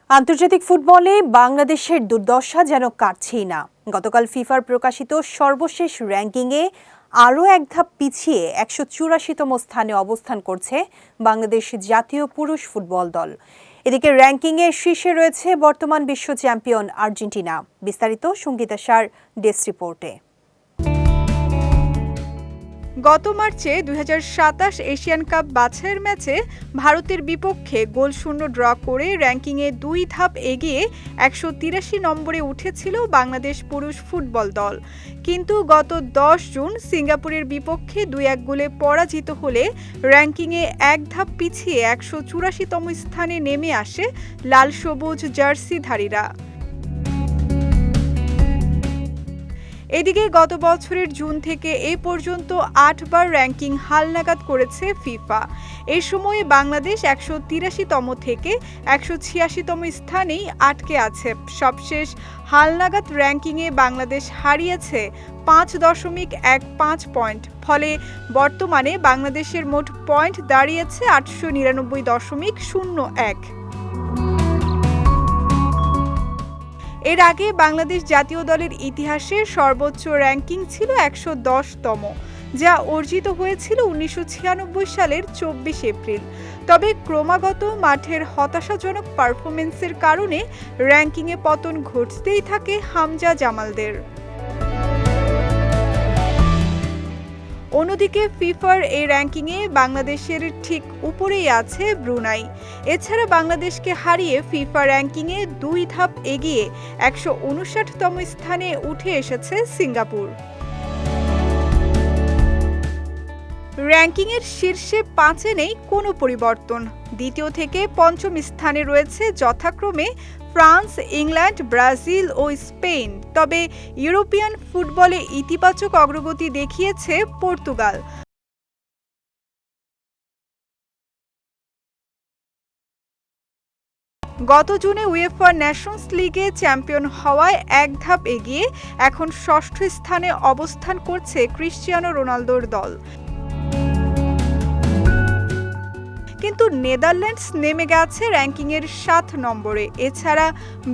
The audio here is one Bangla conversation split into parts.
আন্তর্জাতিক ফুটবলে বাংলাদেশের দুর্দশা যেন কাটছেই না। গতকাল ফিফার প্রকাশিত সর্বশেষ র্যাঙ্কিংয়ে আরও এক ধাপ পিছিয়ে ১৮৪তম স্থানে অবস্থান করছে বাংলাদেশ জাতীয় পুরুষ ফুটবল দল। এদিকে র্যাঙ্কিংয়ে শীর্ষে রয়েছে বর্তমান বিশ্ব চ্যাম্পিয়ন আর্জেন্টিনা। বিস্তারিত সঙ্গীতা সার ডেস্ক রিপোর্টে। গত মার্চে ২০২৭ এশিয়ান কাপ বাছাইয়ের ম্যাচে ভারতের বিপক্ষে গোলশূন্য ড্র করে র্যাঙ্কিংয়ে ২ ধাপ এগিয়ে ১৮৩ নম্বরে উঠেছিল বাংলাদেশ পুরুষ ফুটবল দল। কিন্তু গত ১০ জুন সিঙ্গাপুরের বিপক্ষে ২-১ গোলে পরাজিত হলে র্যাঙ্কিংয়ে এক ধাপ পিছিয়ে ১৮৪তম স্থানে নেমে আসে লাল সবুজ জার্সিধারীরা। এদিকে গত বছরের জুন থেকে এ পর্যন্ত ৮ বার র্যাঙ্কিং হালনাগাদ করেছে ফিফা। এই সময়ে বাংলাদেশ ১৮৩তম থেকে ১৮৬তম স্থানেই আটকে আছে। সবশেষ হালনাগাদ র্যাঙ্কিংয়ে বাংলাদেশ হারিয়েছে ৫.১৫ পয়েন্ট। ফলে বর্তমানে বাংলাদেশের মোট পয়েন্ট দাঁড়িয়েছে ৮৯৯.০১। এর আগে বাংলাদেশ জাতীয় দলের ইতিহাসে সর্বোচ্চ র্যাঙ্কিং ছিল ১১০তম, যা অর্জিত হয়েছিল ১৯৯৬ সালের ২৪ এপ্রিল। তবে ক্রমাগত মাঠের হতাশাজনক পারফরমেন্সের কারণে র্যাঙ্কিংয়ে পতন ঘটতেই থাকে হামজা জামালদের। অন্যদিকে ফিফার এই র্যাঙ্কিংয়ে বাংলাদেশের ঠিক উপরেই আছে ব্রুনাই। এছাড়া বাংলাদেশকে হারিয়ে ফিফা র্যাঙ্কিংয়ে ২ ধাপ এগিয়ে ১৫৯তম স্থানে উঠে এসেছে সিঙ্গাপুর। র্যাঙ্কিংয়ের শীর্ষে ৫-এ নেই কোনো পরিবর্তন। দ্বিতীয় থেকে পঞ্চম স্থানে রয়েছে যথাক্রমে ফ্রান্স, ইংল্যান্ড, ব্রাজিল ও স্পেন। তবে ইউরোপিয়ান ফুটবলে ইতিবাচক অগ্রগতি দেখিয়েছে পর্তুগাল। গত জুনে উয়েফা নেশনস লিগে চ্যাম্পিয়ন হওয়ায় এক ধাপ এগিয়ে এখন ষষ্ঠ স্থানে অবস্থান করছে ক্রিশ্চিয়ানো রোনালদোর দল। কিন্তু নেদারল্যান্ডস নেমে গেছে র্যাঙ্কিংয়ের ৭ নম্বরে। এছাড়া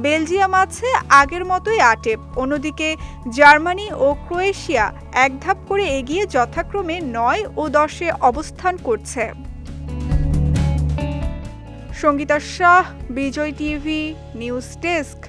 বেলজিয়াম আছে আগের মতোই ৮-এ। অন্যদিকে জার্মানি ও ক্রোয়েশিয়া এক ধাপ করে এগিয়ে যথাক্রমে ৯ ও ১০-এ অবস্থান করছে। সঙ্গীতা শাহ, বিজয় টিভি, নিউজ ডেস্ক।